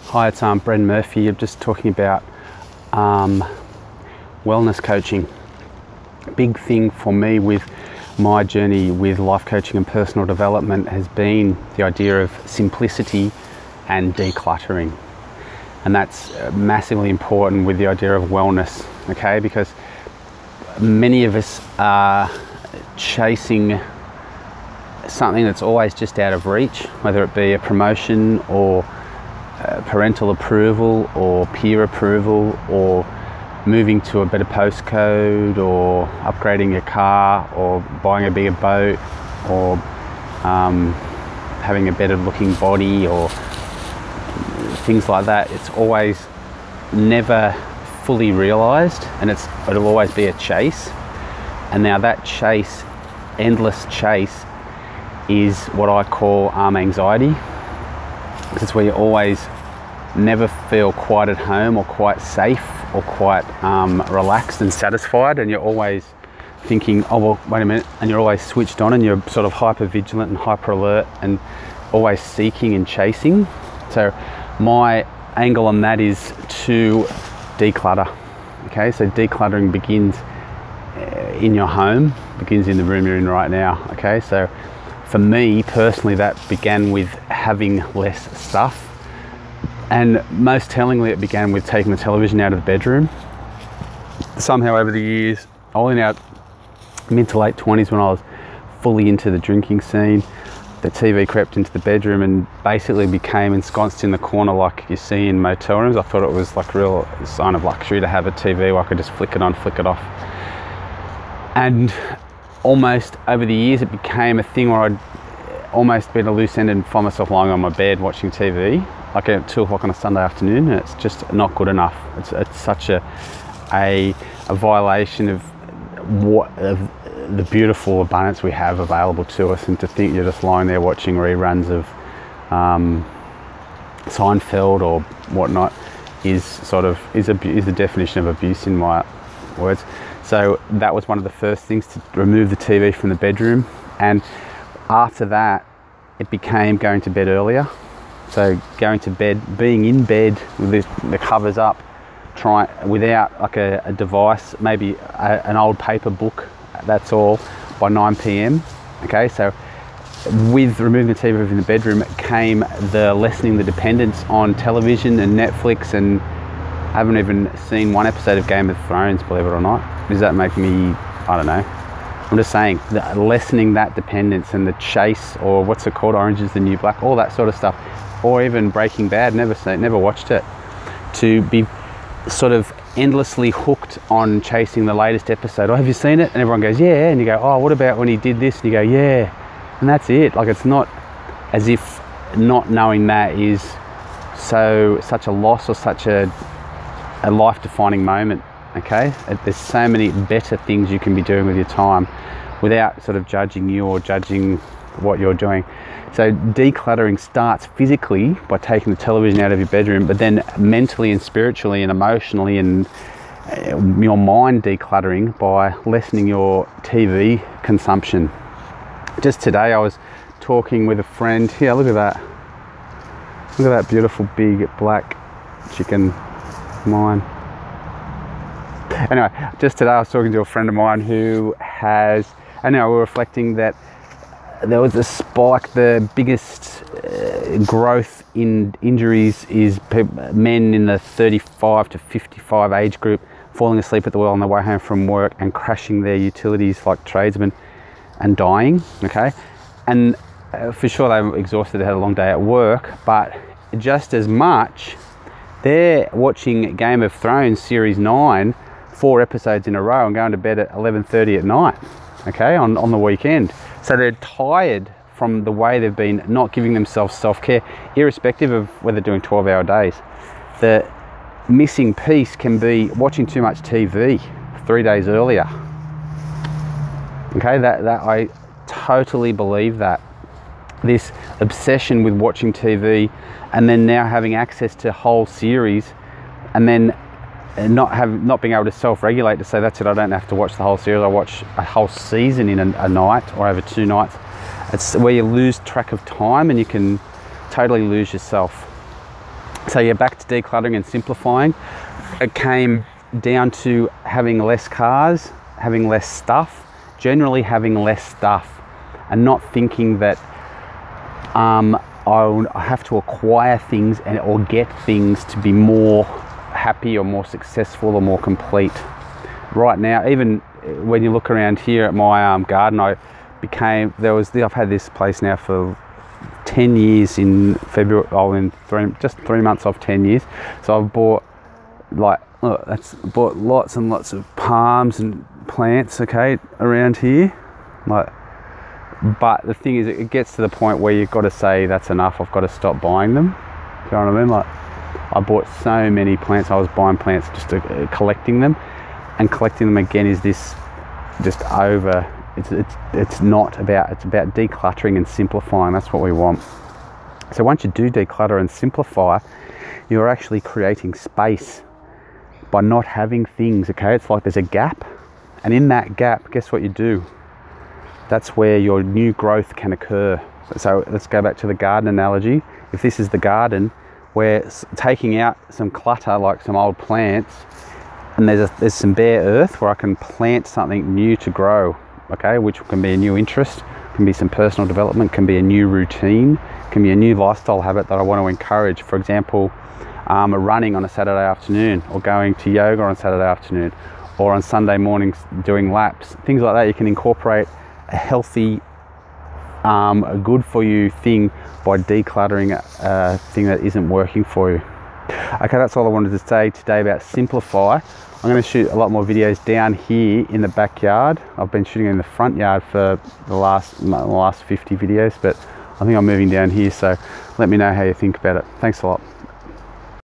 Hi, it's Bren Murphy. I'm just talking about wellness coaching. Big thing for me with my journey with life coaching and personal development has been the idea of simplicity and decluttering. And that's massively important with the idea of wellness, okay? Because many of us are chasing something that's always just out of reach, whether it be a promotion or parental approval or peer approval or moving to a better postcode or upgrading your car or buying a bigger boat or having a better looking body or things like that. It's always never fully realized, and it'll always be a chase. And now that chase, endless chase, is what I call anxiety. It's where you always never feel quite at home or quite safe or quite relaxed and satisfied, and you're always thinking, oh well, wait a minute, and you're always switched on and you're sort of hyper vigilant and hyper alert and always seeking and chasing. So my angle on that is to declutter. Okay, so decluttering begins in your home, begins in the room you're in right now. Okay, so for me personally, that began with having less stuff, and most tellingly it began with taking the television out of the bedroom. Somehow over the years, all in our mid to late 20s, when I was fully into the drinking scene, the TV crept into the bedroom and basically became ensconced in the corner like you see in motel rooms. I thought it was like a real sign of luxury to have a TV where I could just flick it on, flick it off. And almost over the years it became a thing where I'd almost been a loose end and find myself lying on my bed watching TV like at 2 o'clock on a Sunday afternoon, and it's just not good enough. It's such a violation of the beautiful abundance we have available to us, and to think you're just lying there watching reruns of Seinfeld or whatnot is the definition of abuse in my words. So that was one of the first things, to remove the TV from the bedroom. And after that, it became going to bed earlier. So going to bed, being in bed with the covers up, without like a device, maybe an old paper book, that's all, by 9 p.m. Okay, so with removing the TV from the bedroom came the lessening the dependence on television and Netflix, and I haven't even seen one episode of Game of Thrones, believe it or not. Does that make me, I don't know. I'm just saying, lessening that dependence and the chase, or what's it called, Orange is the New Black, all that sort of stuff, or even Breaking Bad, never watched it, to be sort of endlessly hooked on chasing the latest episode. Oh, have you seen it? And everyone goes, yeah. And you go, oh, what about when he did this? And you go, yeah. And that's it. Like, it's not as if not knowing that is such a loss or such a life-defining moment. Okay, there's so many better things you can be doing with your time without sort of judging you or judging what you're doing. So decluttering starts physically by taking the television out of your bedroom, but then mentally and spiritually and emotionally and your mind decluttering by lessening your TV consumption. Just today I was talking with a friend. Yeah, look at that. Look at that beautiful big black chicken mine. Anyway, just today I was talking to a friend of mine who has, and now we're reflecting that there was a spike. The biggest growth in injuries is men in the 35 to 55 age group falling asleep at the wheel on their way home from work and crashing their utilities like tradesmen and dying, okay? And for sure they were exhausted, they had a long day at work, but just as much, they're watching Game of Thrones Series 9, 4 episodes in a row, and going to bed at 11:30 at night, okay, on the weekend. So they're tired from the way they've been not giving themselves self-care, irrespective of whether they're doing 12-hour days. The missing piece can be watching too much TV 3 days earlier. Okay, that I totally believe that. This obsession with watching TV and then now having access to whole series, and then not being able to self-regulate to say, that's it, I don't have to watch the whole series, I watch a whole season in a night or over 2 nights. It's where you lose track of time and you can totally lose yourself. So yeah, back to decluttering and simplifying. It came down to having less cars, having less stuff, generally having less stuff, and not thinking that I have to acquire things or get things to be more happy or more successful or more complete. Right now, even when you look around here at my garden, I've had this place now for 10 years in February, just 3 months off 10 years. So I've bought bought lots and lots of palms and plants, okay, around here. But the thing is, it gets to the point where you've got to say that's enough. I've got to stop buying them. Do you know what I mean? I bought so many plants. I was buying plants just collecting them, and collecting them again is this just over. It's not about. It's about decluttering and simplifying. That's what we want. So once you do declutter and simplify, you're actually creating space by not having things. Okay, it's like there's a gap, and in that gap, guess what you do? That's where your new growth can occur. So let's go back to the garden analogy. If this is the garden, we're taking out some clutter, like some old plants, and there's some bare earth where I can plant something new to grow, okay, which can be a new interest, can be some personal development, can be a new routine, can be a new lifestyle habit that I want to encourage. For example, running on a Saturday afternoon, or going to yoga on a Saturday afternoon, or on Sunday mornings doing laps, things like that. You can incorporate a healthy, a good for you thing by decluttering a thing that isn't working for you. Okay, that's all I wanted to say today about simplify. I'm going to shoot a lot more videos down here in the backyard. I've been shooting in the front yard for the last 50 videos, but I think I'm moving down here, so let me know how you think about it. Thanks a lot.